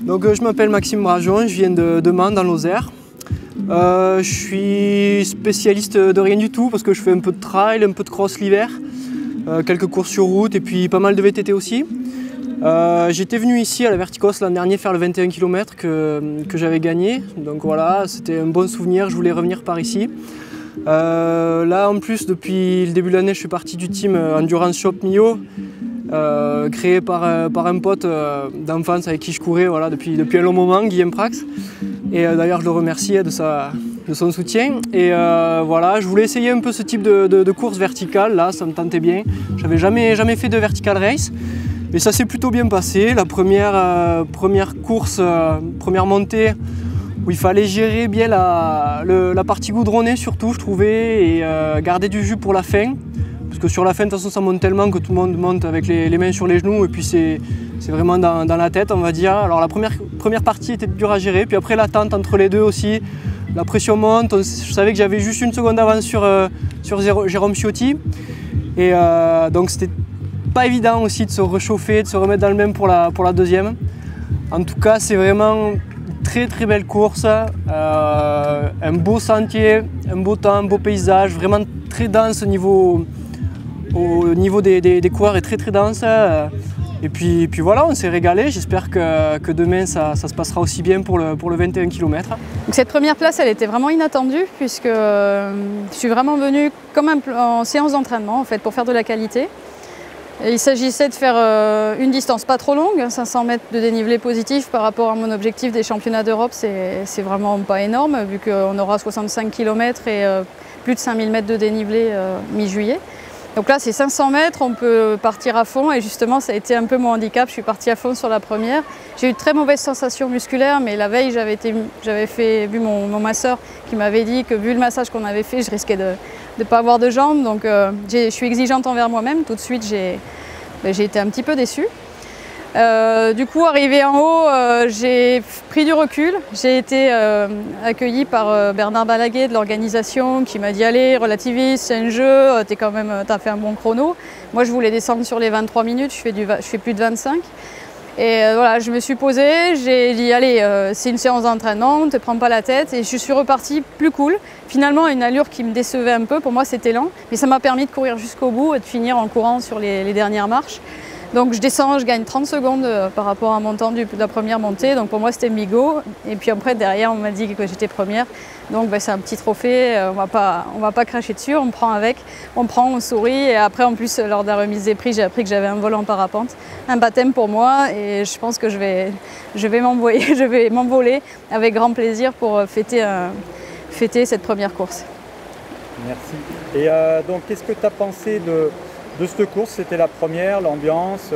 Donc je m'appelle Maxime Brajon, je viens de Mans dans l'Osers. Je suis spécialiste de rien du tout parce que je fais un peu de trail, un peu de cross l'hiver, quelques courses sur route et puis pas mal de VTT aussi. J'étais venu ici à la Verticos l'an dernier faire le 21 km que j'avais gagné, donc voilà, c'était un bon souvenir, je voulais revenir par ici. Là en plus depuis le début de l'année je suis parti du team Endurance Shop Millau, créé par un pote d'enfance avec qui je courais voilà, depuis un long moment, Guillaume Prax. Et d'ailleurs je le remercie de son soutien. Et voilà, je voulais essayer un peu ce type de course verticale, là ça me tentait bien. J'avais jamais fait de vertical race. Mais ça s'est plutôt bien passé. La première course, première montée, où il fallait gérer bien la partie goudronnée surtout, je trouvais, et garder du jus pour la fin. Parce que sur la fin, de toute façon, ça monte tellement que tout le monde monte avec les mains sur les genoux, et puis c'est vraiment dans la tête, on va dire. Alors la première partie était dure à gérer, puis après l'attente entre les deux aussi, la pression monte. Je savais que j'avais juste une seconde d'avance sur Jérôme Ciotti. Et donc c'était pas évident aussi de se réchauffer, de se remettre dans le même pour la deuxième. En tout cas, c'est vraiment une très belle course, un beau sentier, un beau temps, un beau paysage, vraiment très dense au niveau des coureurs est très dense. Et puis voilà, on s'est régalé. J'espère que demain ça se passera aussi bien pour le 21 km. Donc cette première place, elle était vraiment inattendue puisque je suis vraiment venue comme en séance d'entraînement en fait, pour faire de la qualité. Et il s'agissait de faire une distance pas trop longue, 500 mètres de dénivelé positif par rapport à mon objectif des championnats d'Europe, c'est vraiment pas énorme vu qu'on aura 65 km et plus de 5000 mètres de dénivelé mi-juillet. Donc là c'est 500 mètres, on peut partir à fond et justement ça a été un peu mon handicap, je suis partie à fond sur la première. J'ai eu de très mauvaises sensations musculaires mais la veille j'avais vu mon masseur qui m'avait dit que vu le massage qu'on avait fait je risquais de ne pas avoir de jambes, donc je suis exigeante envers moi-même. Tout de suite j'ai été un petit peu déçue. Du coup, arrivée en haut, j'ai pris du recul. J'ai été accueillie par Bernard Balaguet de l'organisation qui m'a dit « Allez, relativise, c'est un jeu, t'as fait un bon chrono ». Moi, je voulais descendre sur les 23 minutes, je fais plus de 25. Et voilà, je me suis posée, j'ai dit allez, c'est une séance d'entraînement, ne te prends pas la tête, et je suis repartie plus cool. Finalement, une allure qui me décevait un peu, pour moi c'était lent, mais ça m'a permis de courir jusqu'au bout et de finir en courant sur les dernières marches. Donc je descends, je gagne 30 secondes par rapport à mon temps de la première montée, donc pour moi c'était Migo. Et puis après derrière on m'a dit que j'étais première, donc c'est un petit trophée, on va pas cracher dessus, on prend avec, on sourit. Et après en plus lors de la remise des prix j'ai appris que j'avais un vol en parapente, un baptême pour moi, et je pense que je vais m'envoler avec grand plaisir pour fêter cette première course. Merci. Et donc qu'est-ce que tu as pensé de cette course? C'était la première, l'ambiance,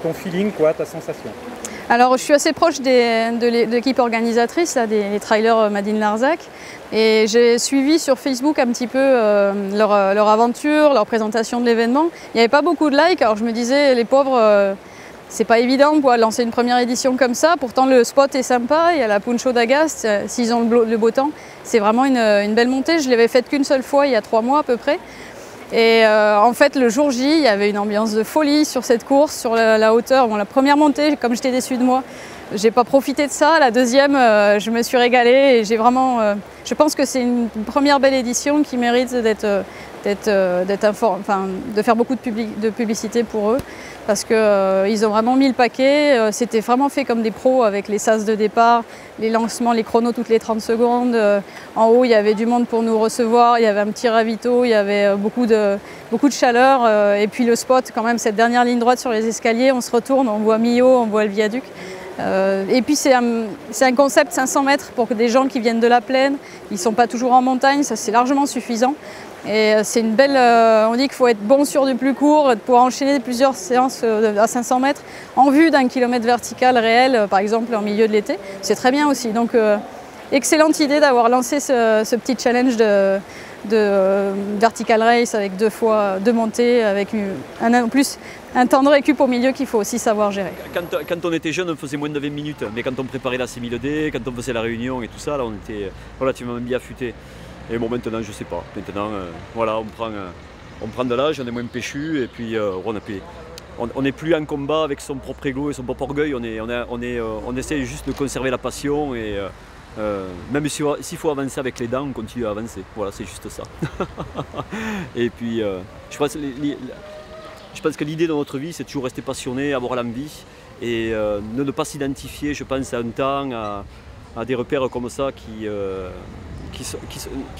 ton feeling, quoi, ta sensation? Alors je suis assez proche de l'équipe organisatrice, là, des trailers Madine Larzac, et j'ai suivi sur Facebook un petit peu leur aventure, leur présentation de l'événement. Il n'y avait pas beaucoup de likes, alors je me disais les pauvres, c'est pas évident quoi, lancer une première édition comme ça. Pourtant le spot est sympa, il y a la Puncho d'Agast, s'ils ont le beau temps, c'est vraiment une belle montée. Je l'avais faite qu'une seule fois il y a 3 mois à peu près. Et en fait le jour J, il y avait une ambiance de folie sur cette course, sur la hauteur. Bon, la première montée, comme j'étais déçue de moi, j'ai pas profité de ça. La deuxième, je me suis régalée et j'ai vraiment... je pense que c'est une première belle édition qui mérite de faire beaucoup de publicité pour eux. Parce qu'ils ont vraiment mis le paquet, c'était vraiment fait comme des pros avec les sas de départ, les lancements, les chronos toutes les 30 secondes. En haut, il y avait du monde pour nous recevoir, il y avait un petit ravito, il y avait beaucoup de chaleur. Et puis le spot, quand même, cette dernière ligne droite sur les escaliers, on se retourne, on voit Millau, on voit le viaduc. Et puis c'est un concept 500 mètres pour des gens qui viennent de la plaine, ils ne sont pas toujours en montagne, ça c'est largement suffisant. Et c'est une belle, on dit qu'il faut être bon sur du plus court, pouvoir enchaîner plusieurs séances à 500 mètres en vue d'un kilomètre vertical réel, par exemple en milieu de l'été. C'est très bien aussi. Donc excellente idée d'avoir lancé ce petit challenge de vertical race avec 2 montées, avec en plus un temps de récup au milieu qu'il faut aussi savoir gérer. Quand on était jeune, on faisait moins de 20 minutes, mais quand on préparait la 6000D, quand on faisait la réunion et tout ça, là on était relativement bien affûté. Et bon, maintenant, je sais pas. Maintenant, voilà, on prend de l'âge, on est moins péchu et puis on a on n'est plus en combat avec son propre ego et son propre orgueil, on essaie juste de conserver la passion et même s'il faut avancer avec les dents, on continue à avancer. Voilà, c'est juste ça. Et puis, je pense que l'idée de notre vie, c'est toujours rester passionné, avoir l'envie et ne pas s'identifier, je pense, à un temps, à des repères comme ça qui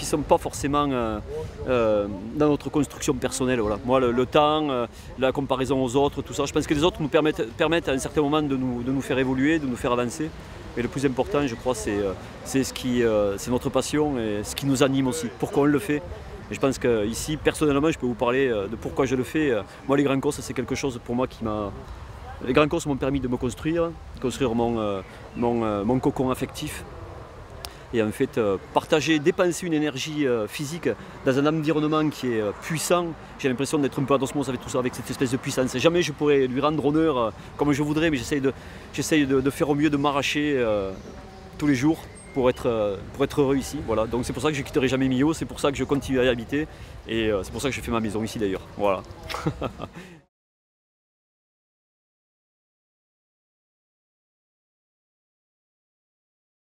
sont pas forcément dans notre construction personnelle. Voilà. Moi, le temps, la comparaison aux autres, tout ça, je pense que les autres nous permettent à un certain moment de nous faire évoluer, de nous faire avancer. Mais le plus important, je crois, c'est notre passion et ce qui nous anime aussi, pourquoi on le fait. Et je pense qu'ici, personnellement, je peux vous parler de pourquoi je le fais. Moi, les grands courses, c'est quelque chose pour moi qui m'a... Les grands courses m'ont permis de me construire mon cocon affectif. Et en fait, dépenser une énergie physique dans un environnement qui est puissant, j'ai l'impression d'être un peu en osmose avec tout ça, avec cette espèce de puissance. Jamais je pourrais lui rendre honneur comme je voudrais, mais j'essaye de faire au mieux, de m'arracher tous les jours pour être heureux ici. Voilà. Donc c'est pour ça que je ne quitterai jamais Millau, c'est pour ça que je continue à y habiter, et c'est pour ça que je fais ma maison ici d'ailleurs. Voilà.